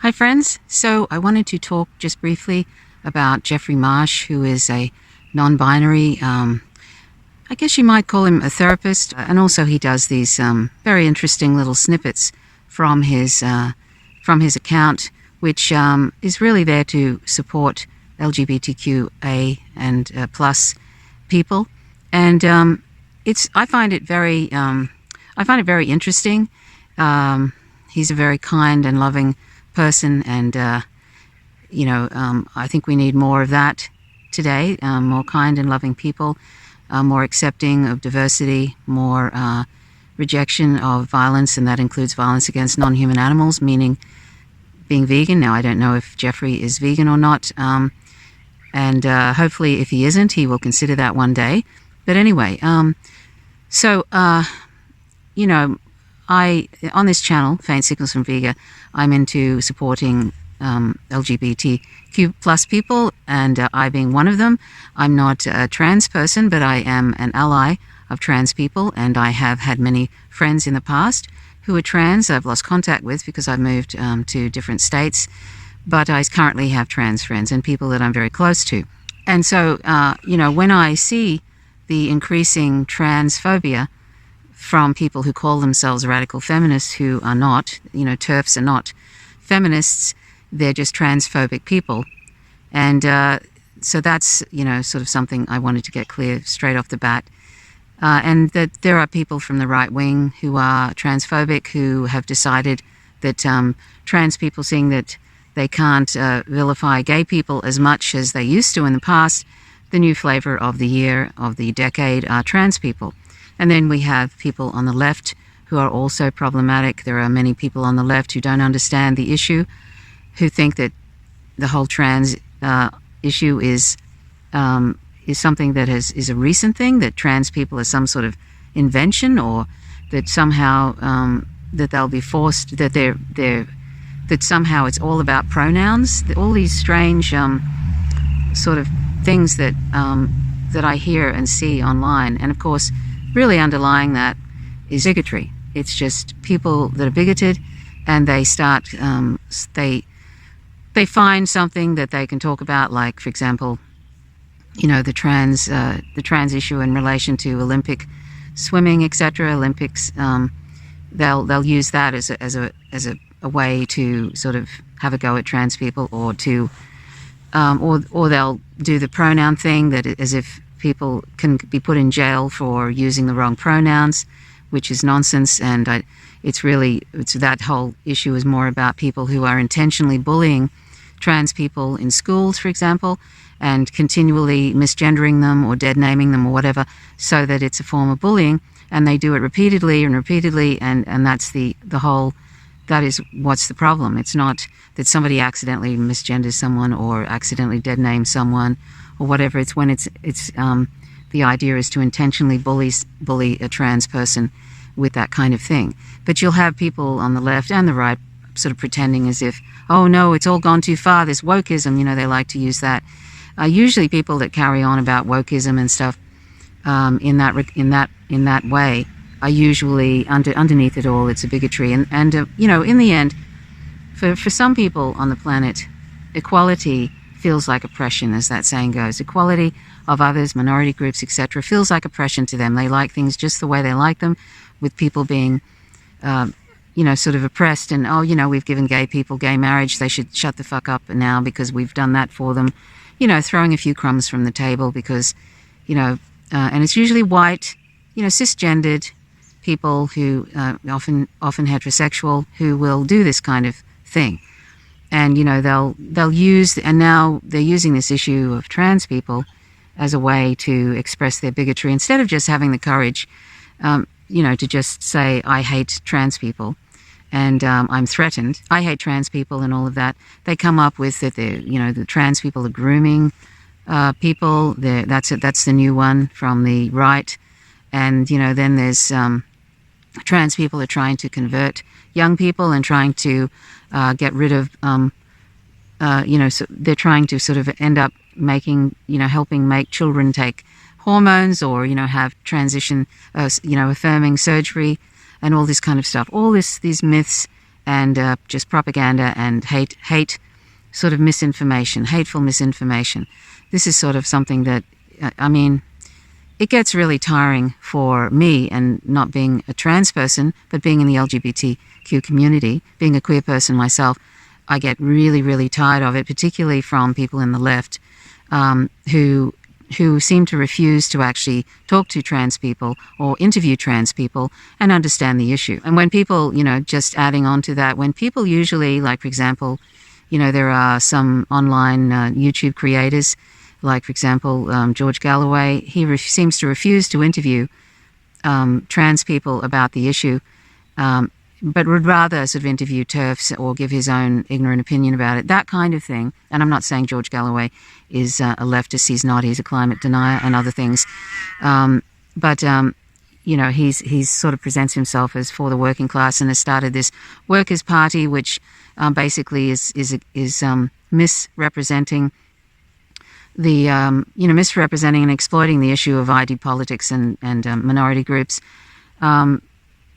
Hi, friends. So I wanted to talk just briefly about Jeffrey Marsh, who is a non-binary, I guess you might call him a therapist, and also he does these very interesting little snippets from his account, which is really there to support LGBTQA and plus people, and I find it very interesting. He's a very kind and loving person, and I think we need more of that today. More kind and loving people, more accepting of diversity, more rejection of violence, and that includes violence against non-human animals, meaning being vegan. Now, I don't know if Jeffrey is vegan or not, and hopefully if he isn't, he will consider that one day. But anyway, on this channel, Faint Signals from Vega, I'm into supporting LGBTQ plus people, and I being one of them. I'm not a trans person, but I am an ally of trans people, and I have had many friends in the past who are trans. I've lost contact with because I've moved to different states, but I currently have trans friends and people that I'm very close to. And so, when I see the increasing transphobia from people who call themselves radical feminists, who are not, TERFs are not feminists, they're just transphobic people. And so that's, sort of something I wanted to get clear straight off the bat. And that there are people from the right wing who are transphobic, who have decided that trans people, seeing that they can't vilify gay people as much as they used to in the past, the new flavor of the year, of the decade, are trans people. And then we have people on the left who are also problematic. There are many people on the left who don't understand the issue, who think that the whole trans issue is something that is a recent thing, that trans people are some sort of invention, or that somehow that they'll be forced, that that somehow it's all about pronouns. All these strange sort of things that that I hear and see online, and of course, really underlying that is bigotry. It's just people that are bigoted, and they start, they find something that they can talk about, like, for example, the trans issue in relation to Olympic swimming, etc. Olympics. They'll use that as a way to sort of have a go at trans people, or to, or they'll do the pronoun thing, that as if people can be put in jail for using the wrong pronouns, which is nonsense. And it's that whole issue is more about people who are intentionally bullying trans people in schools, for example, and continually misgendering them or dead naming them or whatever, so that it's a form of bullying. And they do it repeatedly and repeatedly, and that's the whole, that is what's the problem. It's not that somebody accidentally misgenders someone or accidentally dead names someone or whatever. It's when it's the idea is to intentionally bully a trans person with that kind of thing. But you'll have people on the left and the right sort of pretending as if, oh no, it's all gone too far, this wokeism, they like to use that. Usually people that carry on about wokeism and stuff in that way are usually underneath it all, it's a bigotry. And in the end, for some people on the planet, equality feels like oppression, as that saying goes. Equality of others, minority groups, etc., feels like oppression to them. They like things just the way they like them, with people being, sort of oppressed. And, we've given gay people gay marriage, they should shut the fuck up now because we've done that for them. Throwing a few crumbs from the table because, and it's usually white, cisgendered people who often heterosexual, who will do this kind of thing. And, they'll use, and now they're using this issue of trans people as a way to express their bigotry, instead of just having the courage, to just say, I hate trans people and I'm threatened. I hate trans people and all of that. They come up with that the trans people are grooming people. That's the new one from the right. And, then there's trans people are trying to convert young people and trying to get rid of, so they're trying to sort of end up making, helping make children take hormones, or, have transition, affirming surgery and all this kind of stuff. All these myths and just propaganda and hate sort of misinformation, hateful misinformation. This is sort of something that, I mean, it gets really tiring for me, and not being a trans person, but being in the LGBTQ community, being a queer person myself, I get really, really tired of it, particularly from people in the left who seem to refuse to actually talk to trans people or interview trans people and understand the issue. And when people, just adding on to that, when people usually, like, for example, there are some online YouTube creators, like, for example, George Galloway, he seems to refuse to interview trans people about the issue, but would rather sort of interview TERFs or give his own ignorant opinion about it, that kind of thing. And I'm not saying George Galloway is a leftist. He's not. He's a climate denier and other things. But he's sort of presents himself as for the working class, and has started this Workers' Party, which basically is misrepresenting misrepresenting and exploiting the issue of ID politics and minority groups.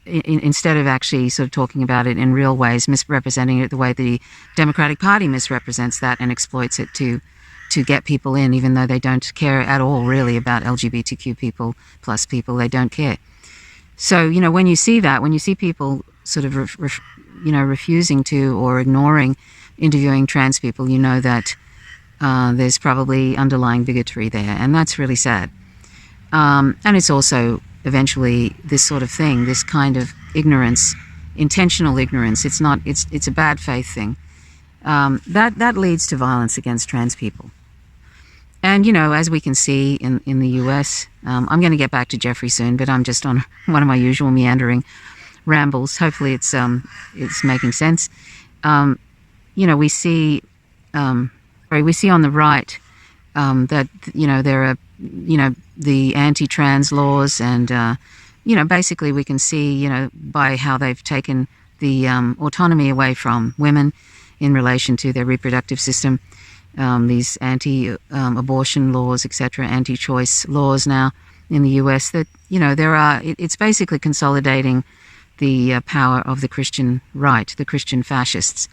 Instead of actually sort of talking about it in real ways, misrepresenting it the way the Democratic Party misrepresents that and exploits it to get people in, even though they don't care at all really about LGBTQ people plus people, they don't care. So, when you see that, when you see people sort of, refusing to or ignoring interviewing trans people, you know that there's probably underlying bigotry there, and that's really sad. And it's also eventually this sort of thing, this kind of ignorance, intentional ignorance. It's a bad faith thing. That leads to violence against trans people. And, as we can see in the US, I'm going to get back to Jeffrey soon, but I'm just on one of my usual meandering rambles. Hopefully it's making sense. We see on the right that, there are, the anti-trans laws, and, basically we can see, by how they've taken the autonomy away from women in relation to their reproductive system, these anti-abortion laws, etc., anti-choice laws now in the US, that, it's basically consolidating the power of the Christian right, the Christian fascists.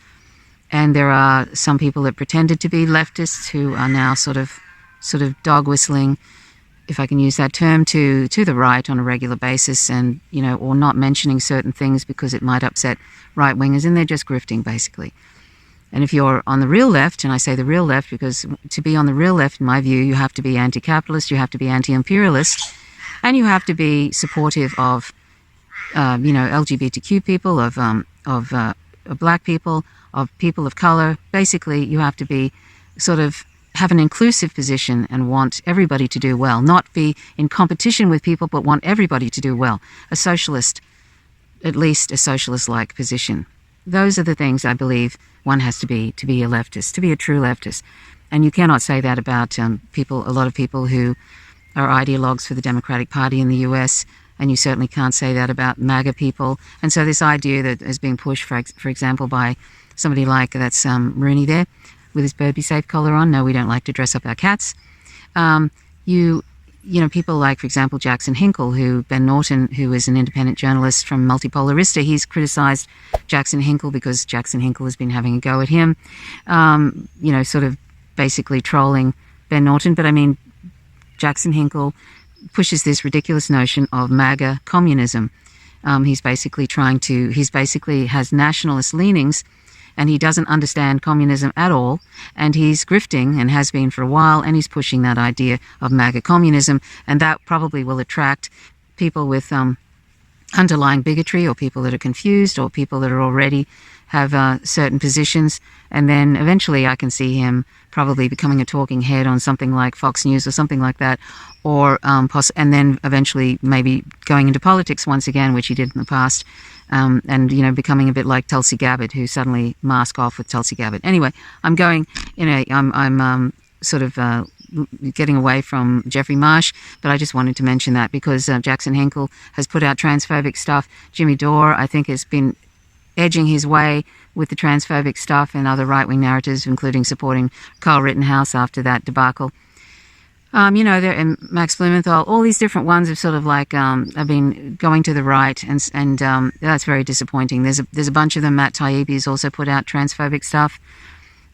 And there are some people that pretended to be leftists who are now sort of dog whistling, if I can use that term, to the right on a regular basis, and, or not mentioning certain things because it might upset right-wingers, and they're just grifting, basically. And if you're on the real left, and I say the real left because to be on the real left, in my view, you have to be anti-capitalist, you have to be anti-imperialist, and you have to be supportive of, LGBTQ people, of black people, of people of color. Basically, you have to be sort of have an inclusive position and want everybody to do well, not be in competition with people, but want everybody to do well. A socialist, at least a socialist-like position. Those are the things I believe one has to be a leftist, to be a true leftist. And you cannot say that about a lot of people who are ideologues for the Democratic Party in the US, and you certainly can't say that about MAGA people. And so this idea that is being pushed, for example, by somebody like, that's Rooney there, with his Bird Be Safe collar on. No, we don't like to dress up our cats. People like, for example, Jackson Hinkle, Ben Norton, who is an independent journalist from Multipolarista, he's criticized Jackson Hinkle because Jackson Hinkle has been having a go at him, sort of basically trolling Ben Norton. But I mean, Jackson Hinkle pushes this ridiculous notion of MAGA communism. He basically has nationalist leanings, and he doesn't understand communism at all, and he's grifting, and has been for a while, and he's pushing that idea of MAGA communism, and that probably will attract people with underlying bigotry, or people that are confused, or people that are already have certain positions, and then eventually I can see him probably becoming a talking head on something like Fox News or something like that, or and then eventually maybe going into politics once again, which he did in the past, and becoming a bit like Tulsi Gabbard, who suddenly mask off with Tulsi Gabbard. Anyway, I'm sort of getting away from Jeffrey Marsh, but I just wanted to mention that because Jackson Hinkle has put out transphobic stuff. Jimmy Dore, I think, has been edging his way with the transphobic stuff and other right-wing narratives, including supporting Kyle Rittenhouse after that debacle. and Max Blumenthal, all these different ones have sort of like have been going to the right, and that's very disappointing. There's a bunch of them. Matt Taibbi's also put out transphobic stuff.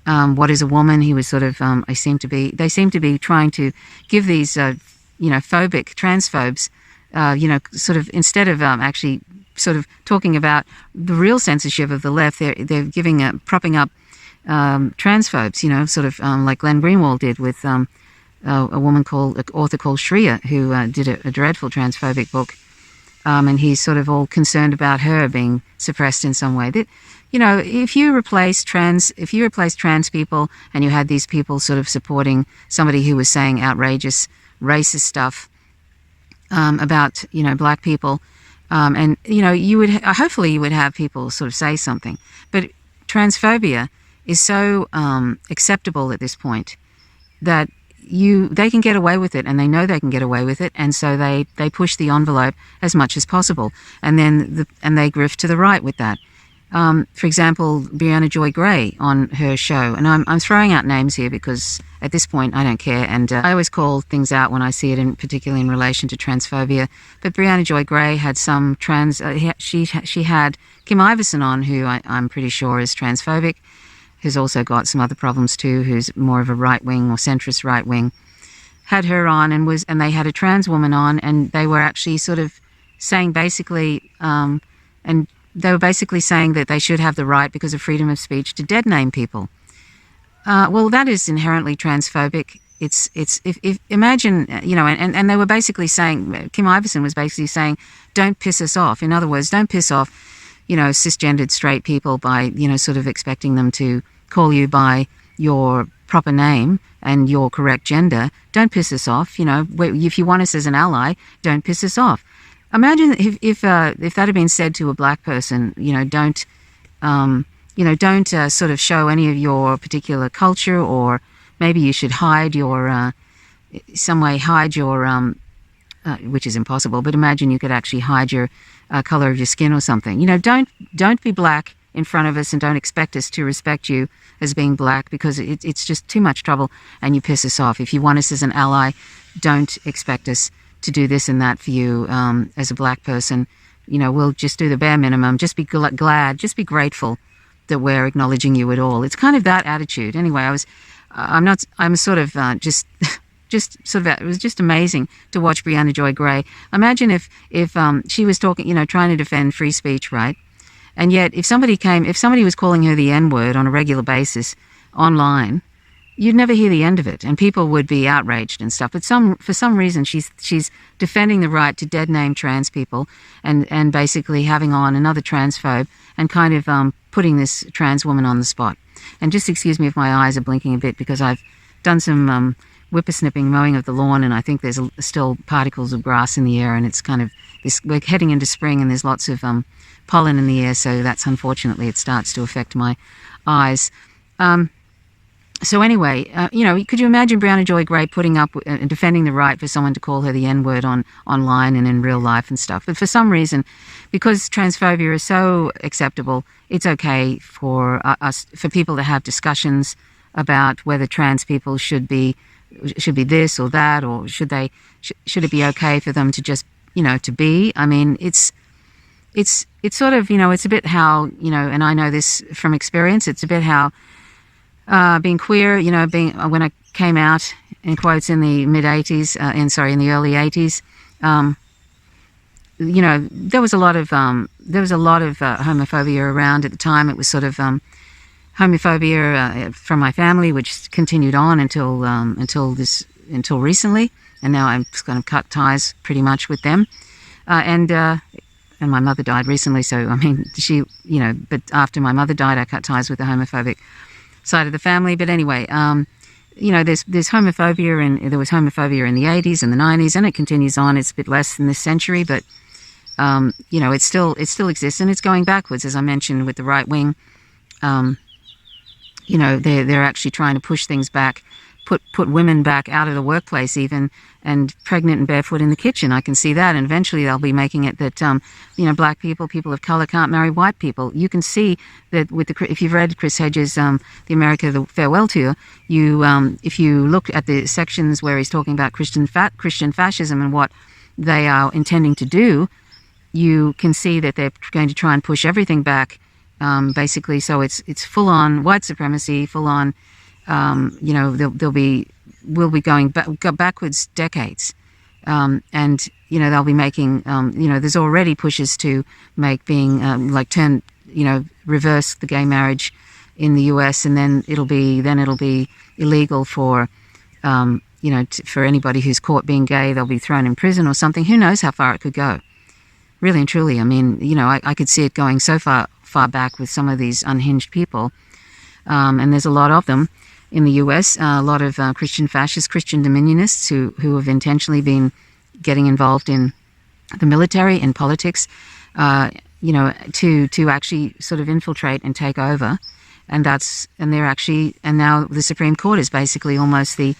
What is a woman? He was sort of they seem to be trying to give these phobic transphobes sort of, instead of actually sort of talking about the real censorship of the left, they're giving propping up transphobes, sort of like Glenn Greenwald did with a woman an author called Shreya, who did a dreadful transphobic book, and he's sort of all concerned about her being suppressed in some way. That, if you replace trans people and you had these people sort of supporting somebody who was saying outrageous racist stuff about black people, and you would hopefully you would have people sort of say something, but transphobia is so acceptable at this point that they can get away with it, and they know they can get away with it, and so they push the envelope as much as possible, and then they grift to the right with that. For example, Brianna Joy Gray on her show, and I'm throwing out names here because at this point I don't care, and I always call things out when I see it, particularly in relation to transphobia. But Brianna Joy Gray had some she had Kim Iverson on, who I'm pretty sure is transphobic, who's also got some other problems too, who's more of a right-wing or centrist right-wing, had her on, and they had a trans woman on, and they were actually sort of saying basically, and they were basically saying that they should have the right, because of freedom of speech, to dead name people. Well, that is inherently transphobic. If imagine, and they were basically saying, Kim Iverson was basically saying, don't piss us off. In other words, don't piss off cisgendered straight people by, sort of expecting them to call you by your proper name and your correct gender. Don't piss us off. If you want us as an ally, don't piss us off. Imagine if that had been said to a black person, don't sort of show any of your particular culture, or maybe you should hide your, which is impossible, but imagine you could actually hide your color of your skin or something. Don't be black in front of us, and don't expect us to respect you as being black, because it's just too much trouble and you piss us off. If you want us as an ally, don't expect us to do this and that for you as a black person. We'll just do the bare minimum. Just be glad, just be grateful that we're acknowledging you at all. It's kind of that attitude. Anyway, it was just amazing to watch Brianna Joy Gray. Imagine if she was talking, trying to defend free speech, right? And yet if somebody was calling her the N-word on a regular basis online, you'd never hear the end of it, and people would be outraged and stuff. But for some reason, she's defending the right to dead name trans people, and basically having on another transphobe, and kind of putting this trans woman on the spot. And just excuse me if my eyes are blinking a bit, because I've done some whippersnipping, mowing of the lawn, and I think there's still particles of grass in the air, and it's kind of we're heading into spring, and there's lots of pollen in the air, so that's unfortunately it starts to affect my eyes. So anyway, could you imagine Brianna Joy Gray putting up and defending the right for someone to call her the N-word online and in real life and stuff? But for some reason, because transphobia is so acceptable, it's okay for people to have discussions about whether trans people should be this or that, or should it be okay for them to just to be? I mean, it's sort of it's a bit how and I know this from experience. It's a bit how. Being queer, when I came out, in quotes, in the mid-'80s, in the early 80s, there was a lot of homophobia around at the time. It was sort of homophobia from my family, which continued on until recently, and now I'm just going to cut ties pretty much with them, and my mother died recently, so I mean but after my mother died, I cut ties with the homophobic side of the family. But anyway, there's homophobia, and there was homophobia in the 80s and the 90s, and it continues on. It's a bit less in this century, but it still exists, and it's going backwards, as I mentioned, with the right wing. They're actually trying to push things back, put women back out of the workplace even, and pregnant and barefoot in the kitchen. I can see that, and eventually they'll be making it that black people, people of color can't marry white people. You can see that with if you've read Chris Hedges' The America the Farewell Tour, if you look at the sections where he's talking about Christian fascism and what they are intending to do, you can see that they're going to try and push everything back, basically. So it's full on white supremacy, full on. We'll be going backwards decades, and they'll be making there's already pushes to make reverse the gay marriage in the U.S. and then it'll be illegal for for anybody who's caught being gay. They'll be thrown in prison or something. Who knows how far it could go? Really and truly, I mean, I could see it going so far back with some of these unhinged people, and there's a lot of them in the U.S., a lot of Christian fascists, Christian dominionists who have intentionally been getting involved in the military and politics, to actually sort of infiltrate and take over, and now the Supreme Court is basically almost the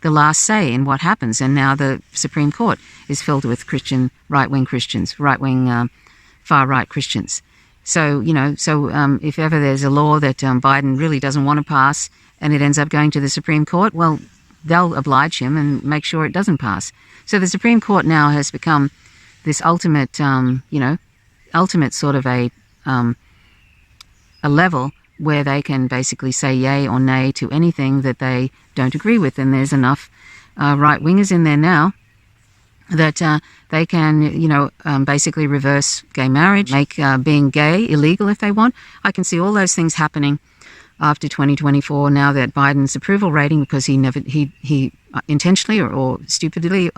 last say in what happens, and now the Supreme Court is filled with right-wing Christians, right-wing far-right Christians. So if ever there's a law that Biden really doesn't want to pass, and it ends up going to the Supreme Court, well, they'll oblige him and make sure it doesn't pass. So the Supreme Court now has become this ultimate sort of a level where they can basically say yay or nay to anything that they don't agree with. And there's enough right-wingers in there now that they can, basically reverse gay marriage, make being gay illegal if they want. I can see all those things happening after 2024, now that Biden's approval rating, because he intentionally or stupidly,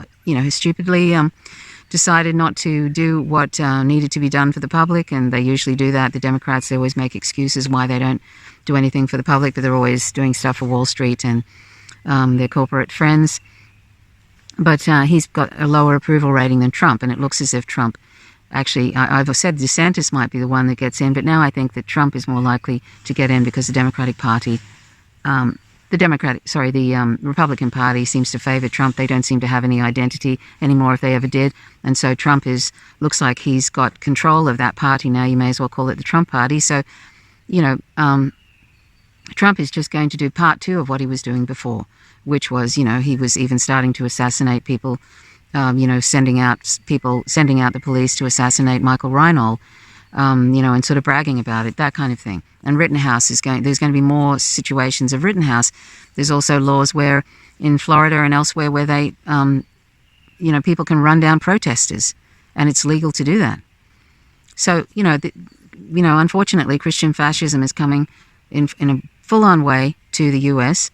decided not to do what needed to be done for the public, and they usually do that. The Democrats, they always make excuses why they don't do anything for the public, but they're always doing stuff for Wall Street and their corporate friends. But he's got a lower approval rating than Trump, and it looks as if Trump actually, I've said DeSantis might be the one that gets in, but now I think that Trump is more likely to get in because the Democratic Party, the Republican Party seems to favor Trump. They don't seem to have any identity anymore, if they ever did. And so Trump looks like he's got control of that party now. You may as well call it the Trump Party. So, Trump is just going to do part two of what he was doing before, which was, he was even starting to assassinate people, sending out the police to assassinate Michael Reinoehl, and sort of bragging about it, that kind of thing. And Rittenhouse there's going to be more situations of Rittenhouse. There's also laws where in Florida and elsewhere where they, people can run down protesters, and it's legal to do that. So, unfortunately, Christian fascism is coming in a full-on way to the U.S.,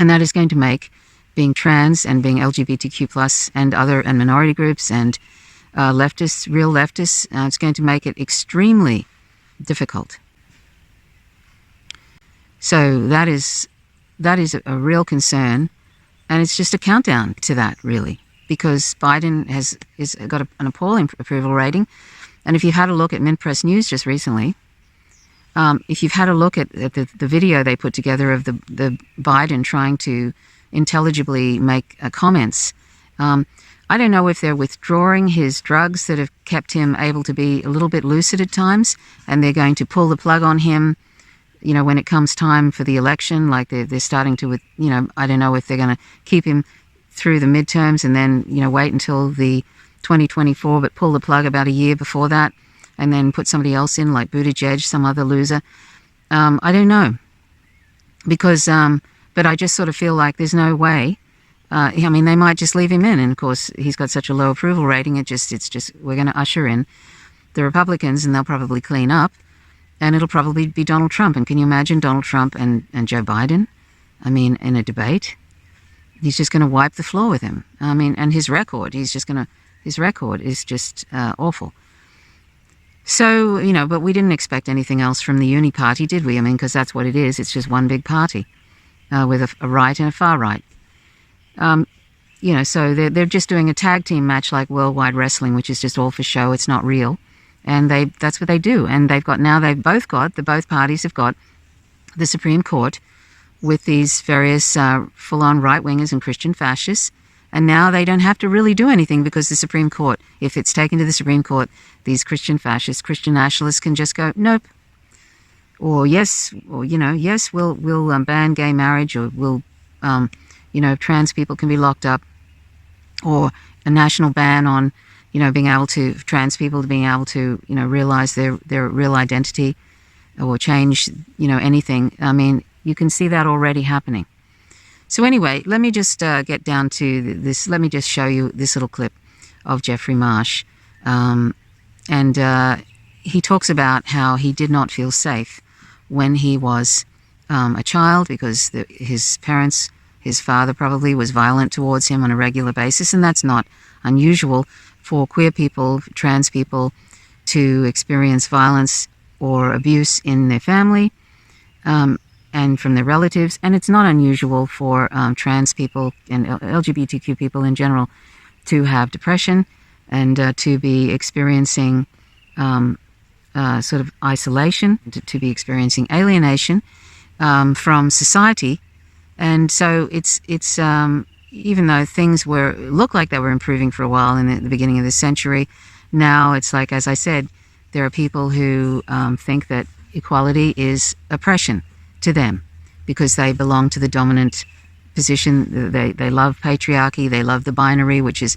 and that is going to make being trans and being LGBTQ+ and minority groups and leftists, real leftists, it's going to make it extremely difficult. So that is a real concern, and it's just a countdown to that, really, because Biden has got an appalling approval rating. And if you had a look at Mint Press News just recently, if you've had a look at the video they put together of the Biden trying to intelligibly make comments, I don't know if they're withdrawing his drugs that have kept him able to be a little bit lucid at times, and they're going to pull the plug on him, when it comes time for the election, like they're starting to, I don't know if they're going to keep him through the midterms and then, wait until the 2024, but pull the plug about a year before that and then put somebody else in, like Buttigieg, some other loser. I don't know. Because, but I just sort of feel like there's no way. They might just leave him in, and of course he's got such a low approval rating. It's just we're going to usher in the Republicans, and they'll probably clean up, and it'll probably be Donald Trump. And can you imagine Donald Trump and Joe Biden? In a debate, he's just going to wipe the floor with him. And his record, his record is just awful. So, but we didn't expect anything else from the uni party, did we? Because that's what it is. It's just one big party with a right and a far right. So they're just doing a tag team match like Worldwide Wrestling, which is just all for show. It's not real. And that's what they do. And both parties have got the Supreme Court, with these various full-on right-wingers and Christian fascists. And now they don't have to really do anything because the Supreme Court, if it's taken to the Supreme Court, these Christian fascists, Christian nationalists can just go, nope. Or yes, or, yes, we'll ban gay marriage, or we'll, trans people can be locked up, or a national ban on, trans people being able to, realize their real identity, or change, anything. I mean, you can see that already happening. So anyway, let me just get down to this. Let me just show you this little clip of Jeffrey Marsh. And he talks about how he did not feel safe when he was a child because his parents, his father probably was violent towards him on a regular basis. And that's not unusual for queer people, trans people, to experience violence or abuse in their family. And from their relatives, and it's not unusual for trans people and LGBTQ people in general to have depression and to be experiencing sort of isolation, to be experiencing alienation from society. And so it's even though things look like they were improving for a while in the beginning of this century, now it's like, as I said, there are people who think that equality is oppression to them because they belong to the dominant position. They love patriarchy. They love the binary, which is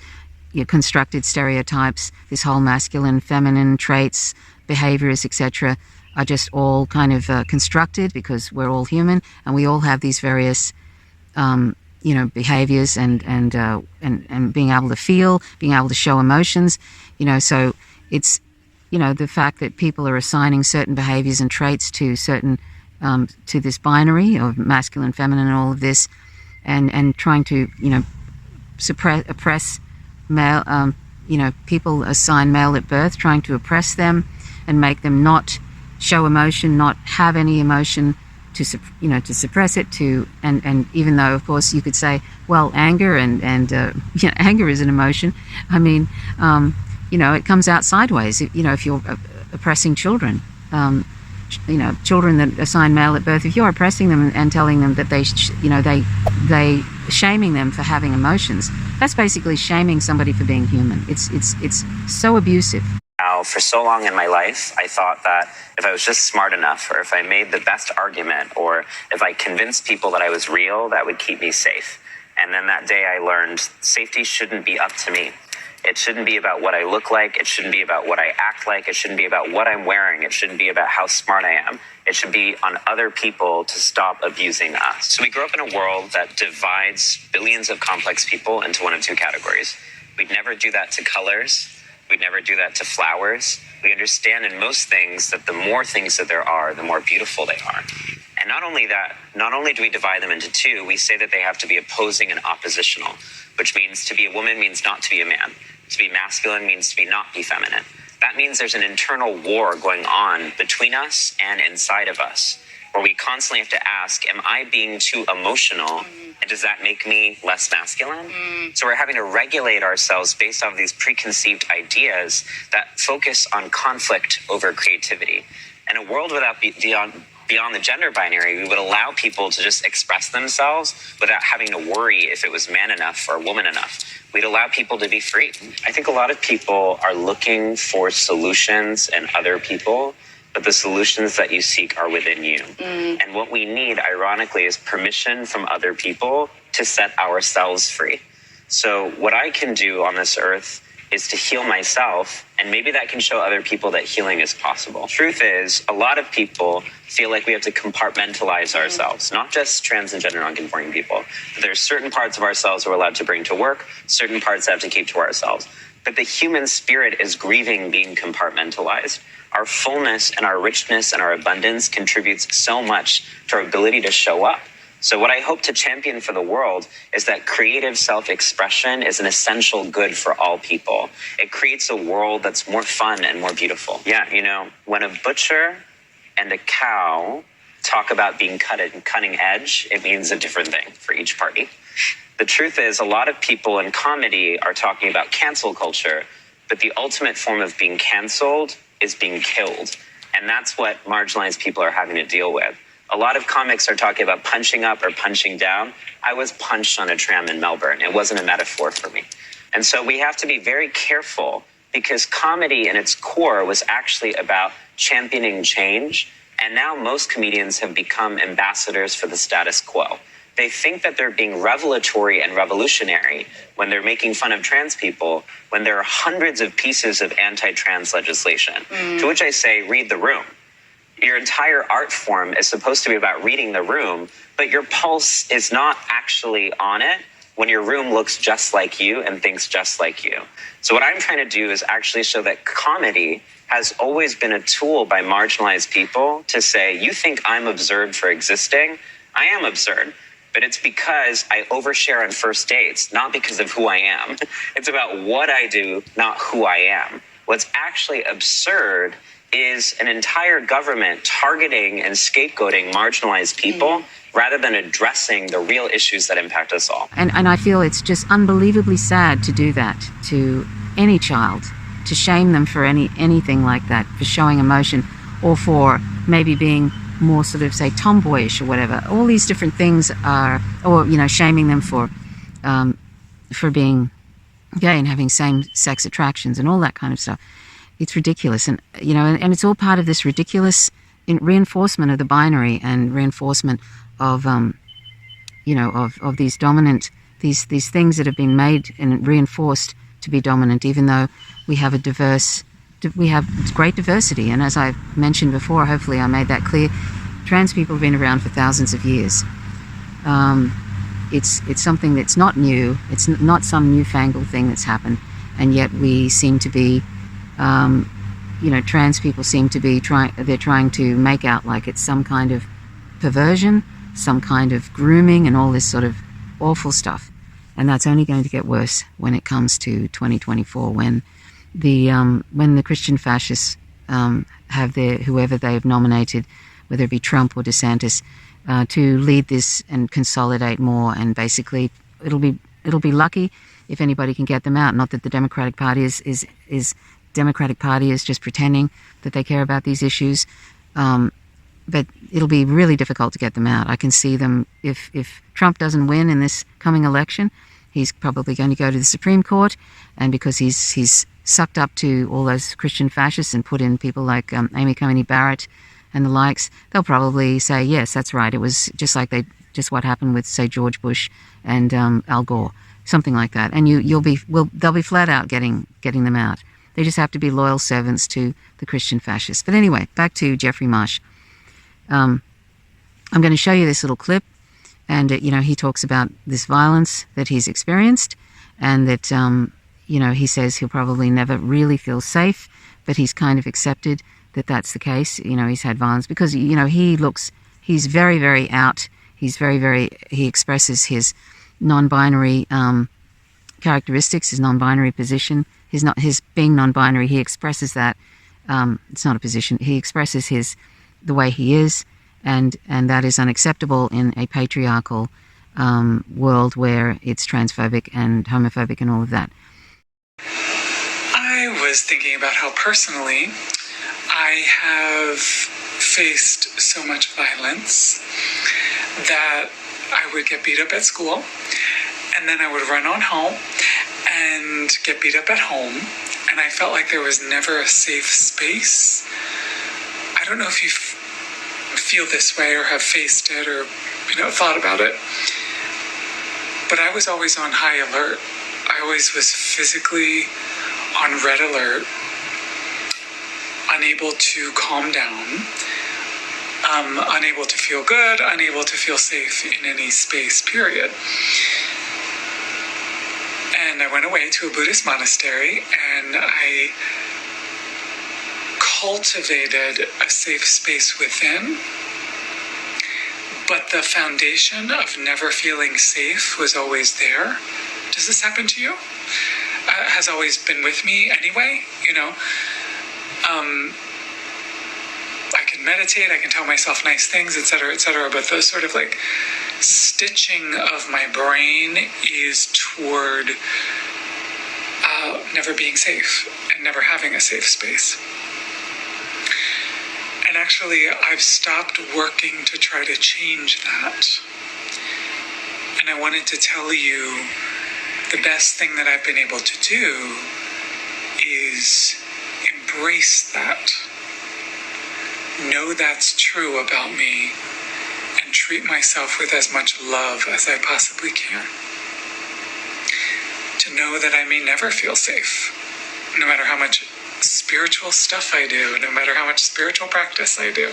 constructed stereotypes. This whole masculine, feminine traits, behaviors, etc., are just all kind of constructed because we're all human and we all have these various, behaviors and being able to feel, being able to show emotions. So it's the fact that people are assigning certain behaviors and traits to certain to this binary of masculine, feminine, and all of this, and trying to oppress male. People assign male at birth, trying to oppress them and make them not show emotion, not have any emotion, to suppress it. And even though, of course, you could say, well, anger and anger is an emotion. I mean, it comes out sideways. If you're oppressing children. Children that assign male at birth, if you're oppressing them and telling them that they shaming them for having emotions, that's basically shaming somebody for being human. It's so abusive. Now, for so long in my life, I thought that if I was just smart enough, or if I made the best argument, or if I convinced people that I was real, that would keep me safe. And then that day I learned safety shouldn't be up to me. It shouldn't be about what I look like. It shouldn't be about what I act like. It shouldn't be about what I'm wearing. It shouldn't be about how smart I am. It should be on other people to stop abusing us. So we grew up in a world that divides billions of complex people into one of two categories. We'd never do that to colors. We'd never do that to flowers. We understand in most things that the more things that there are, the more beautiful they are. And not only do we divide them into two, we say that they have to be opposing and oppositional, which means to be a woman means not to be a man. To be masculine means to not be feminine. That means there's an internal war going on between us and inside of us, where we constantly have to ask, am I being too emotional? And does that make me less masculine? So we're having to regulate ourselves based off these preconceived ideas that focus on conflict over creativity. In a world without beyond the gender binary, we would allow people to just express themselves without having to worry if it was man enough or woman enough. We'd allow people to be free. I think a lot of people are looking for solutions in other people, but the solutions that you seek are within you. And what we need, ironically, is permission from other people to set ourselves free. So what I can do on this earth is to heal myself, and maybe that can show other people that healing is possible. Truth is, a lot of people feel like we have to compartmentalize ourselves, not just trans and gender non-conforming people. But there's certain parts of ourselves we're allowed to bring to work, certain parts that have to keep to ourselves. But the human spirit is grieving being compartmentalized. Our fullness and our richness and our abundance contributes so much to our ability to show up. So what I hope to champion for the world is that creative self-expression is an essential good for all people. It creates a world that's more fun and more beautiful. Yeah, when a butcher and a cow talk about being cutting edge, it means a different thing for each party. The truth is, a lot of people in comedy are talking about cancel culture, but the ultimate form of being canceled is being killed. And that's what marginalized people are having to deal with. A lot of comics are talking about punching up or punching down. I was punched on a tram in Melbourne. It wasn't a metaphor for me. And so we have to be very careful, because comedy in its core was actually about championing change. And now most comedians have become ambassadors for the status quo. They think that they're being revelatory and revolutionary when they're making fun of trans people, when there are hundreds of pieces of anti-trans legislation. To which I say, read the room. Your entire art form is supposed to be about reading the room, but your pulse is not actually on it when your room looks just like you and thinks just like you. So what I'm trying to do is actually show that comedy has always been a tool by marginalized people to say, you think I'm absurd for existing? I am absurd. But it's because I overshare on first dates, not because of who I am. It's about what I do, not who I am. What's actually absurd is an entire government targeting and scapegoating marginalized people rather than addressing the real issues that impact us all. And I feel it's just unbelievably sad to do that to any child, to shame them for anything like that, for showing emotion, or for maybe being more sort of, say, tomboyish or whatever. All these different things are, or, you know, shaming them for being gay and having same-sex attractions and all that kind of stuff. It's ridiculous. And, you know, and it's all part of this ridiculous reinforcement of the binary and reinforcement of, you know, of these dominant, these things that have been made and reinforced to be dominant, even though we have we have great diversity. And as I mentioned before, hopefully I made that clear, trans people have been around for thousands of years. It's something that's not new. It's not some newfangled thing that's happened. And yet we seem to be, you know, trans people seem to be trying to make out like it's some kind of perversion, some kind of grooming and all this sort of awful stuff. And that's only going to get worse when it comes to 2024, when the Christian fascists have whoever they've nominated, whether it be Trump or DeSantis, to lead this and consolidate more. And basically, it'll be lucky if anybody can get them out. Not that the Democratic Party is just pretending that they care about these issues, but it'll be really difficult to get them out. I can see them, if Trump doesn't win in this coming election, he's probably going to go to the Supreme Court, and because he's sucked up to all those Christian fascists and put in people like Amy Coney Barrett and the likes, they'll probably say, yes, that's right. It was just what happened with, say, George Bush and Al Gore, something like that. And they'll be flat out getting them out. They just have to be loyal servants to the Christian fascists. But anyway, back to Geoffrey Marsh. I'm going to show you this little clip, and you know, he talks about this violence that he's experienced, and that you know, he says he'll probably never really feel safe, but he's kind of accepted that that's the case. You know, he's had violence because, you know, he's very, very out. He's he expresses his non-binary characteristics, his non-binary position, his being non-binary. He expresses that. It's not a position. He expresses the way he is, and that is unacceptable in a patriarchal world where it's transphobic and homophobic and all of that. I was thinking about how personally I have faced so much violence that I would get beat up at school, and then I would run on home and get beat up at home, and I felt like there was never a safe space. I don't know if you feel this way or have faced it or, you know, thought about it, but I was always on high alert. I always was physically on red alert, unable to calm down, unable to feel good, unable to feel safe in any space, period. And I went away to a Buddhist monastery, and I cultivated a safe space within, but the foundation of never feeling safe was always there. Does this happen to you? Has always been with me anyway, you know. I can meditate, I can tell myself nice things, etc., but the sort of like stitching of my brain is toward never being safe and never having a safe space. And actually, I've stopped working to try to change that. And I wanted to tell you the best thing that I've been able to do is embrace that. Know that's true about me and treat myself with as much love as I possibly can. To know that I may never feel safe, no matter how much spiritual stuff I do, no matter how much spiritual practice I do.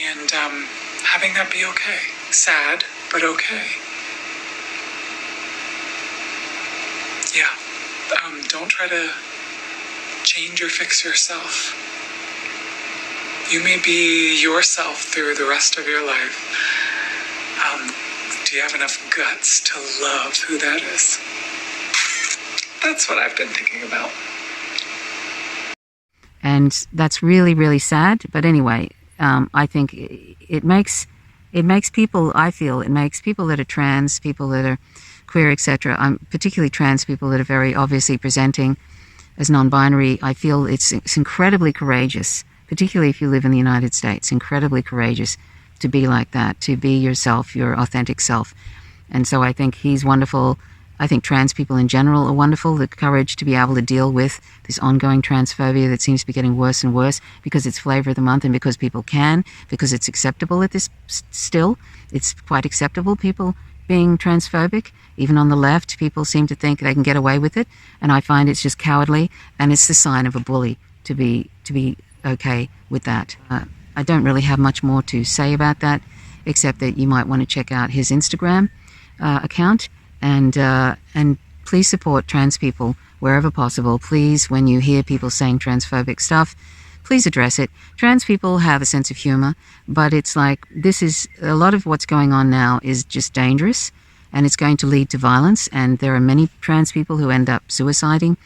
And having that be okay. Sad, but okay. Yeah. Don't try to change or fix yourself. You may be yourself through the rest of your life. Do you have enough guts to love who that is? That's what I've been thinking about. And that's really, really sad. But anyway, I think it makes people, I feel, it makes people that are trans, people that are queer, etc., particularly trans people that are very obviously presenting as non-binary, I feel it's incredibly courageous, particularly if you live in the United States, incredibly courageous to be like that, to be yourself, your authentic self. And so I think he's wonderful. I think trans people in general are wonderful, the courage to be able to deal with this ongoing transphobia that seems to be getting worse and worse because it's flavor of the month and because people can, because it's acceptable at this still. It's quite acceptable, people being transphobic. Even on the left, people seem to think they can get away with it, and I find it's just cowardly, and it's the sign of a bully to be okay with that. I don't really have much more to say about that, except that you might want to check out his Instagram account. And please support trans people wherever possible. Please, when you hear people saying transphobic stuff, please address it. Trans people have a sense of humor, but it's like, this is, a lot of what's going on now is just dangerous, and it's going to lead to violence, and there are many trans people who end up suiciding,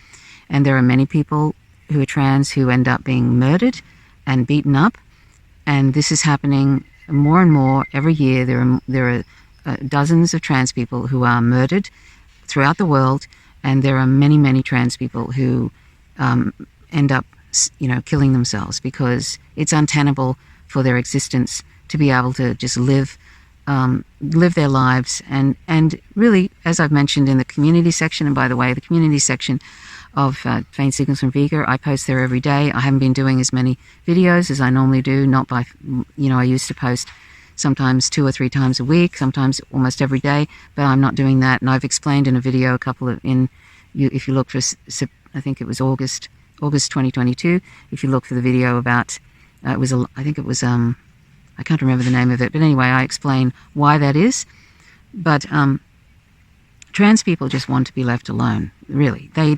and there are many people who are trans who end up being murdered and beaten up, and this is happening more and more every year. There are dozens of trans people who are murdered throughout the world, and there are many, many trans people who end up, killing themselves because it's untenable for their existence to be able to just live their lives. And really, as I've mentioned in the community section, and by the way, the community section of Faint Signals from Vega, I post there every day. I haven't been doing as many videos as I normally do, not by, I used to post sometimes 2 or 3 times a week, sometimes almost every day, but I'm not doing that. And I've explained in a video if you look for, I think it was August 2022, if you look for the video about, I can't remember the name of it, but anyway, I explain why that is. But trans people just want to be left alone, really. They're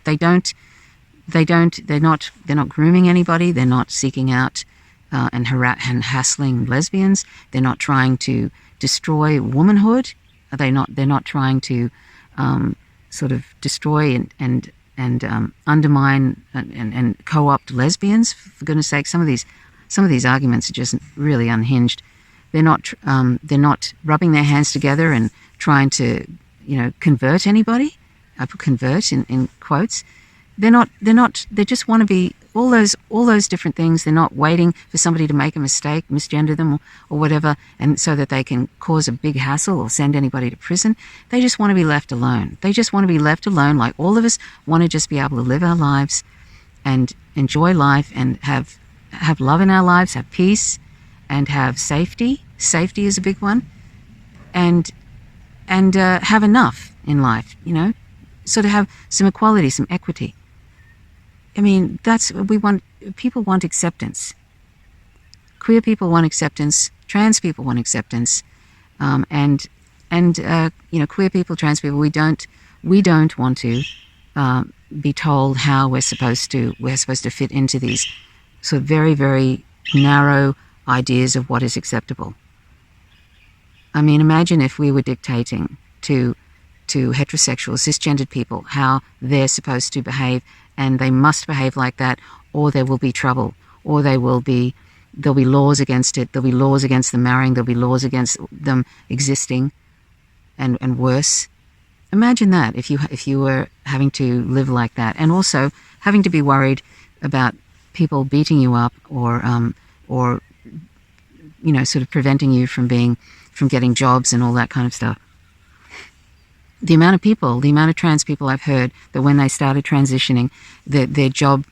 not grooming anybody, they're not seeking out and hassling lesbians. They're not trying to destroy womanhood. They're not trying to sort of destroy and undermine and co-opt lesbians. For goodness sake, some of these arguments are just really unhinged. They're not rubbing their hands together and trying to convert anybody. I put convert in quotes. They just want to be all those different things. They're not waiting for somebody to make a mistake, misgender them or whatever, and so that they can cause a big hassle or send anybody to prison. They just want to be left alone. They just want to be left alone, like all of us want to just be able to live our lives and enjoy life and have love in our lives, have peace and have safety. Safety is a big one. And have enough in life, sort of have some equality, some equity. I mean, that's what we want. People want acceptance. Queer people want acceptance. Trans people want acceptance. And queer people, trans people, we don't want to be told how we're supposed to fit into these sort of very, very narrow ideas of what is acceptable. I mean, imagine if we were dictating to heterosexual, cisgendered people how they're supposed to behave, and they must behave like that, or there will be trouble, or there'll be laws against it, there'll be laws against them marrying, there'll be laws against them existing, and worse. Imagine that if you were having to live like that, and also having to be worried about people beating you up or or sort of preventing you from getting jobs and all that kind of stuff. The amount of trans people I've heard that when they started transitioning, their job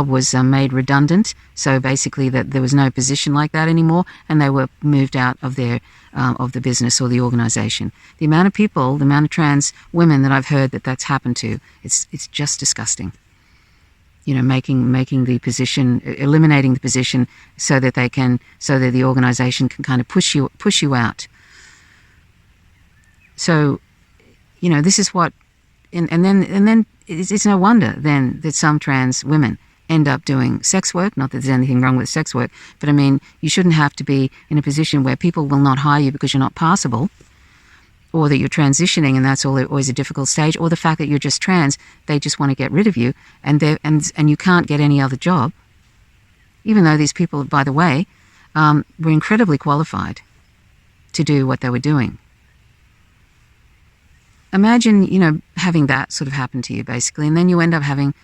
was made redundant. So basically, that there was no position like that anymore, and they were moved out of of the business or the organization. The amount of trans women that I've heard that's happened to, it's just disgusting. Making the position, eliminating the position, so that the organization can kind of push you out. So, this is what, and then it's no wonder then that some trans women end up doing sex work. Not that there's anything wrong with sex work, but I mean, you shouldn't have to be in a position where people will not hire you because you're not passable, or that you're transitioning and that's always a difficult stage, or the fact that you're just trans, they just want to get rid of you, and you can't get any other job, even though these people, by the way, were incredibly qualified to do what they were doing. Imagine, having that sort of happen to you, basically, and then you end up having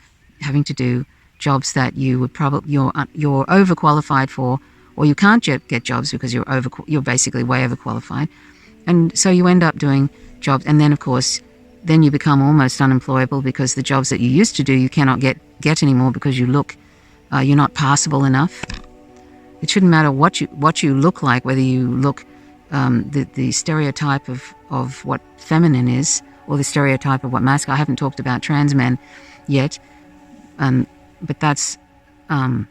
to do jobs that you would you're overqualified for, or you can't get jobs because you're basically way overqualified. And so you end up doing jobs, and then of course, then you become almost unemployable because the jobs that you used to do you cannot get anymore because you're not passable enough. It shouldn't matter what you look like, whether you look the stereotype of what feminine is, or the stereotype of what masculine. I haven't talked about trans men yet, but that's I'm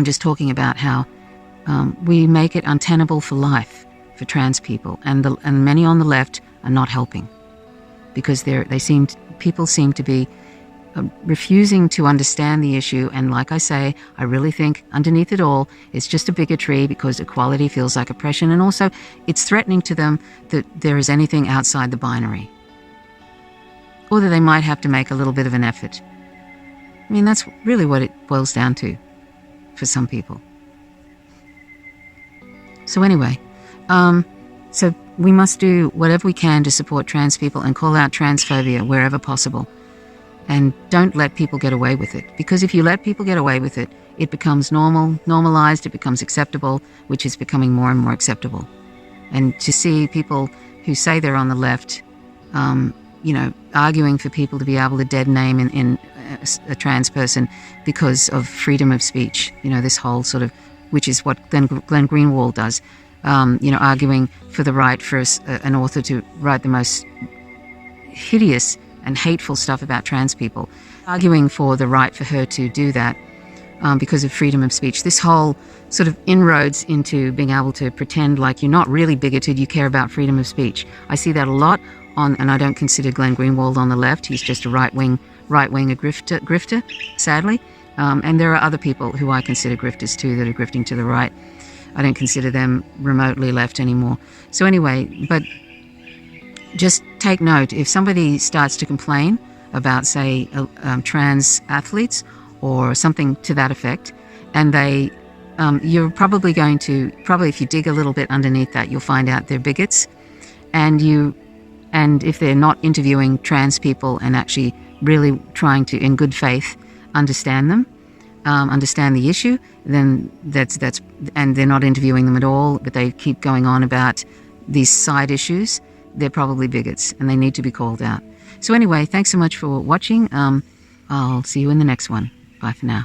just talking about how we make it untenable for life for trans people, and many on the left are not helping because people seem to be refusing to understand the issue. And like I say, I really think underneath it all, it's just a bigotry because equality feels like oppression, and also it's threatening to them that there is anything outside the binary, or that they might have to make a little bit of an effort. I mean, that's really what it boils down to for some people. So anyway, so we must do whatever we can to support trans people and call out transphobia wherever possible. And don't let people get away with it. Because if you let people get away with it, it becomes normalized, it becomes acceptable, which is becoming more and more acceptable. And to see people who say they're on the left, arguing for people to be able to dead name in a trans person because of freedom of speech, this whole sort of, which is what Glenn Greenwald does, arguing for the right for an author to write the most hideous and hateful stuff about trans people, arguing for the right for her to do that because of freedom of speech. This whole sort of inroads into being able to pretend like you're not really bigoted, you care about freedom of speech. I see that a lot and I don't consider Glenn Greenwald on the left. He's just a right-wing grifter, sadly. And there are other people who I consider grifters too that are grifting to the right. I don't consider them remotely left anymore. So anyway, but just take note, if somebody starts to complain about, say, trans athletes or something to that effect, and you're probably if you dig a little bit underneath that, you'll find out they're bigots. And if they're not interviewing trans people and actually really trying to, in good faith, understand them, understand the issue, then and they're not interviewing them at all, but they keep going on about these side issues, they're probably bigots and they need to be called out. So anyway, thanks so much for watching. I'll see you in the next one. Bye for now.